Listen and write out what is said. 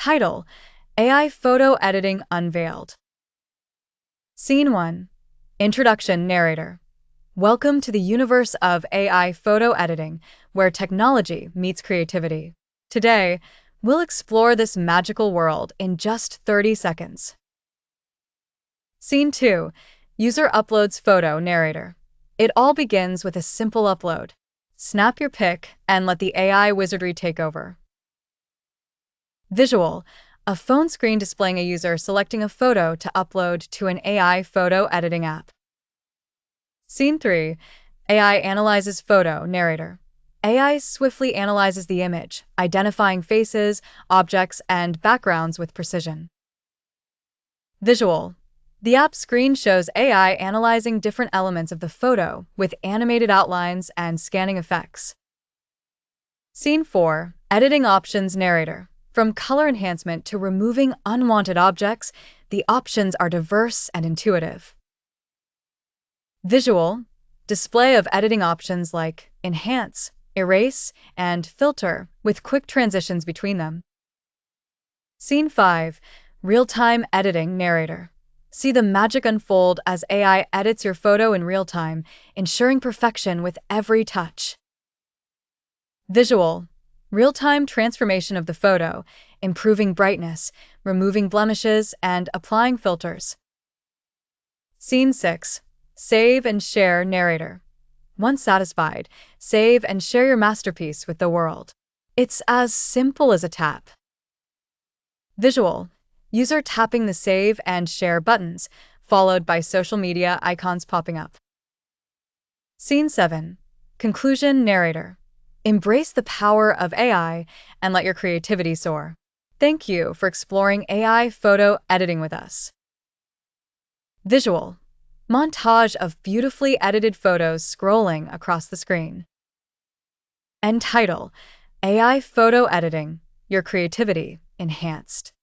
Title: AI Photo Editing Unveiled. Scene 1. Introduction. Narrator: welcome to the universe of AI photo editing, where technology meets creativity. Today, we'll explore this magical world in just 30 seconds. Scene 2. User uploads photo. Narrator: it all begins with a simple upload. Snap your pic and let the AI wizardry take over. Visual: a phone screen displaying a user selecting a photo to upload to an AI photo editing app. Scene 3. AI analyzes photo. Narrator: AI swiftly analyzes the image, identifying faces, objects, and backgrounds with precision. Visual: the app screen shows AI analyzing different elements of the photo with animated outlines and scanning effects. Scene 4. Editing options. Narrator: from color enhancement to removing unwanted objects, the options are diverse and intuitive. Visual: display of editing options like enhance, erase, and filter, with quick transitions between them. Scene 5. Real-time editing. Narrator: see the magic unfold as AI edits your photo in real time, ensuring perfection with every touch. Visual: real-time transformation of the photo, improving brightness, removing blemishes, and applying filters. Scene 6. Save and share. Narrator: once satisfied, save and share your masterpiece with the world. It's as simple as a tap. Visual: user tapping the save and share buttons, followed by social media icons popping up. Scene 7. Conclusion. Narrator: embrace the power of AI and let your creativity soar. Thank you for exploring AI photo editing with us. Visual: montage of beautifully edited photos scrolling across the screen. And title: AI photo editing, your creativity enhanced.